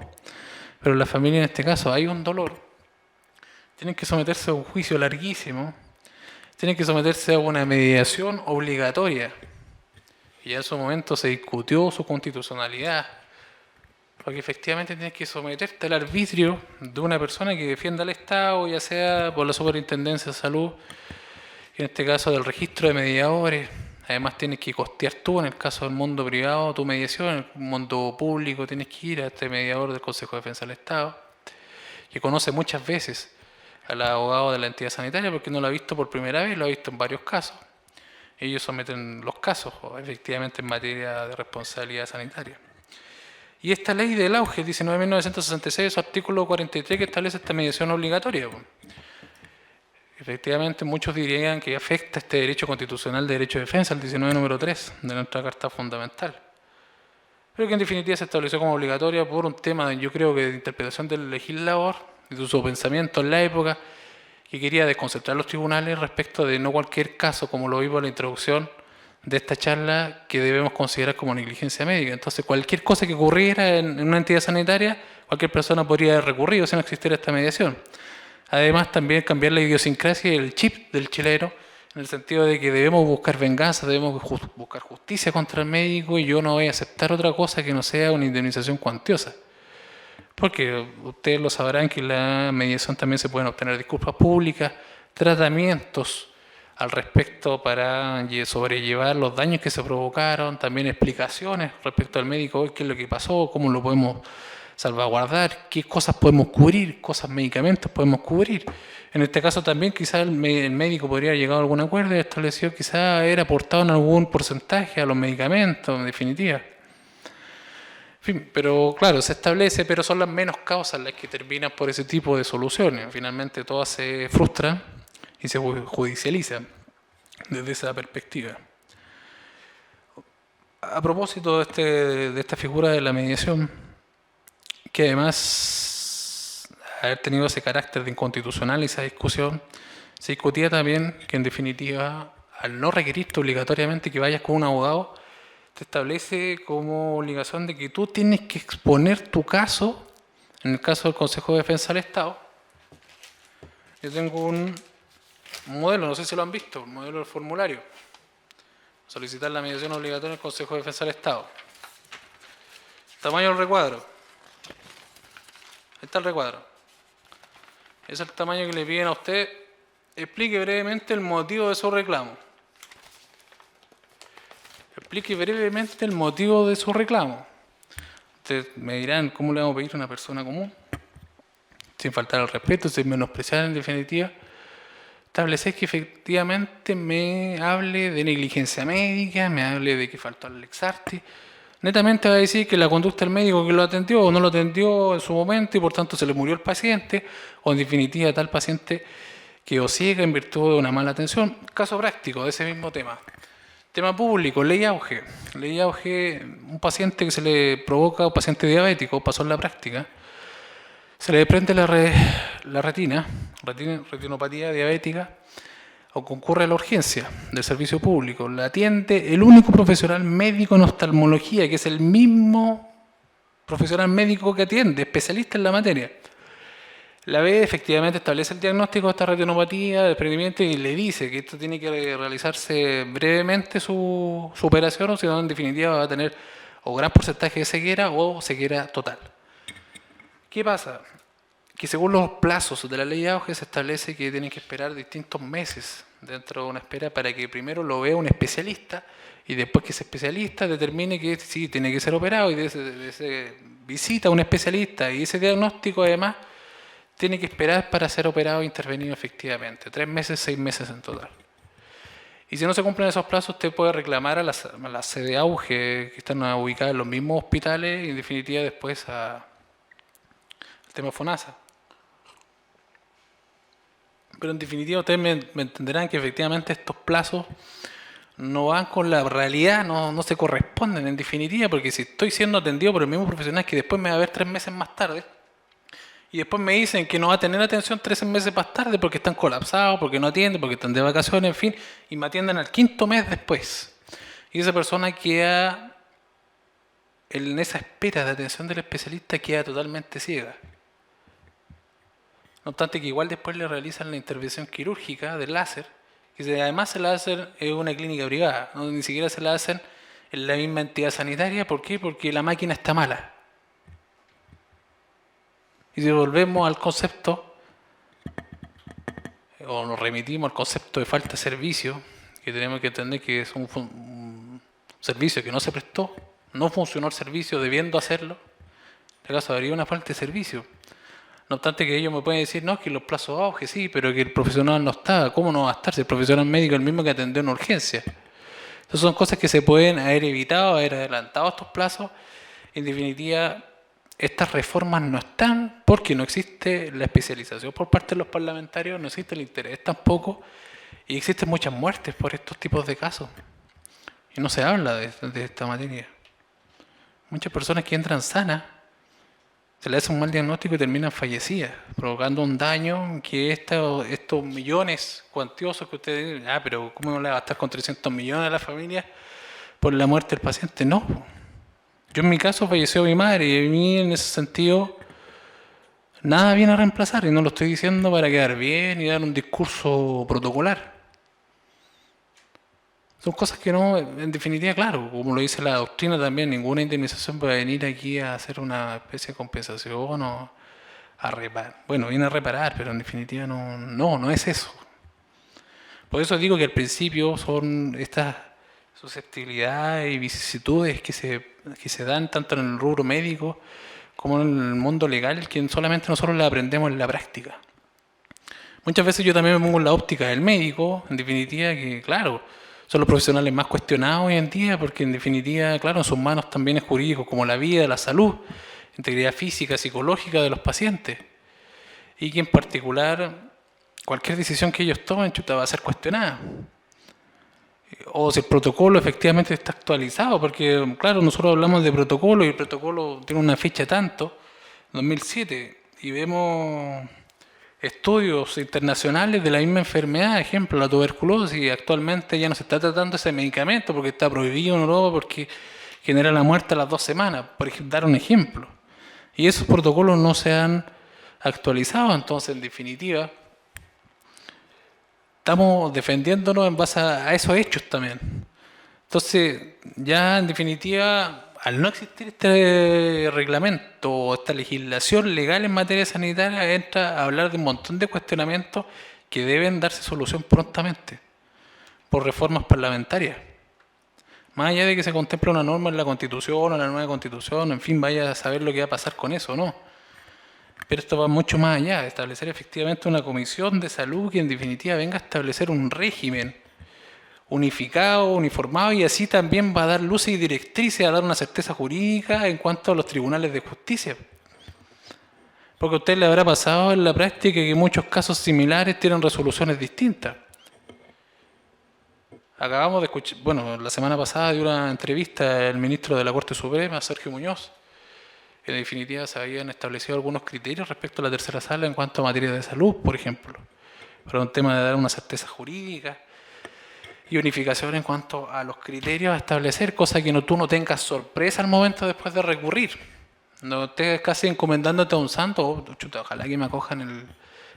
Pero en la familia en este caso hay un dolor, tienen que someterse a un juicio larguísimo, tienen que someterse a una mediación obligatoria y ya en su momento se discutió su constitucionalidad. Porque efectivamente tienes que someterte al arbitrio de una persona que defienda al Estado, ya sea por la Superintendencia de Salud, en este caso del registro de mediadores. Además tienes que costear tú, en el caso del mundo privado, tu mediación, en el mundo público tienes que ir a este mediador del Consejo de Defensa del Estado, que conoce muchas veces al abogado de la entidad sanitaria porque no lo ha visto por primera vez, lo ha visto en varios casos. Ellos someten los casos, efectivamente, en materia de responsabilidad sanitaria. Y esta ley del auge, 19.966, su artículo 43, que establece esta mediación obligatoria. Efectivamente, muchos dirían que afecta este derecho constitucional de derecho de defensa, el 19 número 3 de nuestra Carta Fundamental. Pero que en definitiva se estableció como obligatoria por un tema, yo creo que de interpretación del legislador y de su pensamiento en la época, que quería desconcentrar los tribunales respecto de no cualquier caso, como lo vimos en la introducción de esta charla, que debemos considerar como negligencia médica. Entonces, cualquier cosa que ocurriera en una entidad sanitaria, cualquier persona podría haber recurrido si no existiera esta mediación. Además, también cambiar la idiosincrasia y el chip del chileno, en el sentido de que debemos buscar venganza, debemos buscar justicia contra el médico y yo no voy a aceptar otra cosa que no sea una indemnización cuantiosa. Porque ustedes lo sabrán que en la mediación también se pueden obtener disculpas públicas, tratamientos al respecto para sobrellevar los daños que se provocaron, también explicaciones respecto al médico, qué es lo que pasó, cómo lo podemos salvaguardar, qué cosas podemos cubrir, medicamentos podemos cubrir. En este caso también quizás el médico podría haber llegado a algún acuerdo y establecido quizás era aportado en algún porcentaje a los medicamentos, en definitiva. En fin, pero claro, se establece, pero son las menos causas las que terminan por ese tipo de soluciones. Finalmente todas se frustran y se judicializan desde esa perspectiva. A propósito de esta figura de la mediación, que además de haber tenido ese carácter de inconstitucional y esa discusión, se discutía también que en definitiva, al no requerirte obligatoriamente que vayas con un abogado, te establece como obligación de que tú tienes que exponer tu caso, en el caso del Consejo de Defensa del Estado. Yo tengo un modelo, no sé si lo han visto, un modelo del formulario. Solicitar la mediación obligatoria en el Consejo de Defensa del Estado. Tamaño del recuadro. está el recuadro. Es el tamaño que le piden a usted. Explique brevemente el motivo de su reclamo. Explique brevemente el motivo de su reclamo. Ustedes me dirán, ¿cómo le vamos a pedir a una persona común? Sin faltar al respeto, sin menospreciar en definitiva. Establecer que efectivamente me hable de negligencia médica, me hable de que faltó al ex arte. Netamente va a decir que la conducta del médico que lo atendió o no lo atendió en su momento y por tanto se le murió el paciente, o en definitiva tal paciente quedó ciega en virtud de una mala atención. Caso práctico de ese mismo tema. Tema público, ley auge. Ley auge, un paciente que se le provoca, un paciente diabético, pasó en la práctica, se le desprende la retinopatía diabética, o concurre a la urgencia del servicio público. La atiende el único profesional médico en oftalmología, que es el mismo profesional médico que atiende, especialista en la materia. La ve, efectivamente establece el diagnóstico de esta retinopatía, de desprendimiento, y le dice que esto tiene que realizarse brevemente su operación, o si no, en definitiva va a tener o gran porcentaje de ceguera o ceguera total. ¿Qué pasa? Que según los plazos de la ley de auge se establece que tienen que esperar distintos meses dentro de una espera para que primero lo vea un especialista y después que ese especialista determine que sí, tiene que ser operado, y de ese visita a un especialista y ese diagnóstico además tiene que esperar para ser operado e intervenido efectivamente. 3 meses, 6 meses en total. Y si no se cumplen esos plazos, usted puede reclamar a la sede auge que están ubicadas en los mismos hospitales y en definitiva después al tema FONASA. Pero en definitiva ustedes me entenderán que efectivamente estos plazos no van con la realidad, no se corresponden en definitiva, porque si estoy siendo atendido por el mismo profesional que después me va a ver 3 meses más tarde, y después me dicen que no va a tener atención 3 meses más tarde porque están colapsados, porque no atienden, porque están de vacaciones, en fin, y me atienden al 5.º mes después. Y esa persona queda, en esa espera de atención del especialista, queda totalmente ciega. No obstante que igual después le realizan la intervención quirúrgica del láser, que además se la hacen en una clínica privada, no, ni siquiera se la hacen en la misma entidad sanitaria. ¿Por qué? Porque la máquina está mala. Y si volvemos al concepto, o nos remitimos al concepto de falta de servicio, que tenemos que entender que es un servicio que no se prestó, no funcionó el servicio debiendo hacerlo, en este caso habría una falta de servicio. No obstante que ellos me pueden decir, no, que los plazos auge, sí, pero que el profesional no está. ¿Cómo no va a estar si el profesional médico es el mismo que atendió en urgencia? Entonces son cosas que se pueden haber evitado, haber adelantado estos plazos. En definitiva, estas reformas no están porque no existe la especialización por parte de los parlamentarios, no existe el interés tampoco, y existen muchas muertes por estos tipos de casos. Y no se habla de esta materia. Muchas personas que entran sanas, se le hace un mal diagnóstico y terminan fallecidas, provocando un daño que estos millones cuantiosos que ustedes dicen, pero ¿cómo no le va a gastar con 300 millones a la familia por la muerte del paciente? No. Yo en mi caso falleció mi madre y a mí en ese sentido nada viene a reemplazar, y no lo estoy diciendo para quedar bien y dar un discurso protocolar. Son cosas que no, en definitiva, claro, como lo dice la doctrina también, ninguna indemnización va a venir aquí a hacer una especie de compensación o a reparar. Bueno, viene a reparar, pero en definitiva no es eso. Por eso digo que al principio son estas susceptibilidades y vicisitudes que se dan tanto en el rubro médico como en el mundo legal, que solamente nosotros las aprendemos en la práctica. Muchas veces yo también me pongo en la óptica del médico, en definitiva, que claro, son los profesionales más cuestionados hoy en día, porque en definitiva, claro, en sus manos también es jurídico, como la vida, la salud, integridad física, psicológica de los pacientes. Y que en particular, cualquier decisión que ellos tomen, va a ser cuestionada. O si el protocolo efectivamente está actualizado, porque claro, nosotros hablamos de protocolo y el protocolo tiene una fecha tanto, 2007, y vemos estudios internacionales de la misma enfermedad, ejemplo, la tuberculosis. Actualmente ya no se está tratando ese medicamento porque está prohibido en Europa porque genera la muerte a las 2 semanas, por dar un ejemplo. Y esos protocolos no se han actualizado, entonces en definitiva estamos defendiéndonos en base a esos hechos también. Entonces ya en definitiva al no existir este reglamento o esta legislación legal en materia sanitaria, entra a hablar de un montón de cuestionamientos que deben darse solución prontamente por reformas parlamentarias. Más allá de que se contemple una norma en la Constitución o en la nueva Constitución, en fin, vaya a saber lo que va a pasar con eso, ¿no? Pero esto va mucho más allá, de establecer efectivamente una comisión de salud que en definitiva venga a establecer un régimen unificado, uniformado, y así también va a dar luces y directrices, a dar una certeza jurídica en cuanto a los tribunales de justicia. Porque a usted le habrá pasado en la práctica que muchos casos similares tienen resoluciones distintas. Acabamos de escuchar, bueno, la semana pasada dio una entrevista el ministro de la Corte Suprema, Sergio Muñoz. En definitiva se habían establecido algunos criterios respecto a la tercera sala en cuanto a materia de salud, por ejemplo. Para un tema de dar una certeza jurídica y unificación en cuanto a los criterios a establecer, cosa que tú no tengas sorpresa al momento después de recurrir. No estés casi encomendándote a un santo, chuta, ojalá que me acojan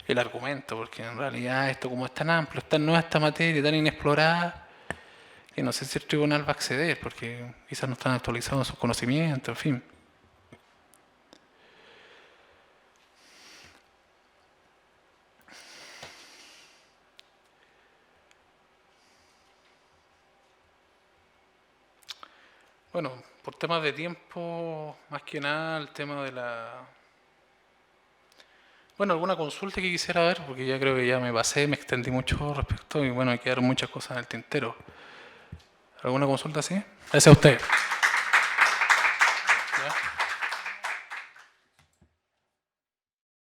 el argumento, porque en realidad esto como es tan amplio, es tan nueva esta materia, tan inexplorada, que no sé si el tribunal va a acceder, porque quizás no están actualizados sus conocimientos, en fin. Bueno, por temas de tiempo, más que nada el tema de la... Bueno, alguna consulta que quisiera ver, porque ya creo que ya me pasé, me extendí mucho respecto y bueno, me quedaron muchas cosas en el tintero. ¿Alguna consulta así? Gracias a usted.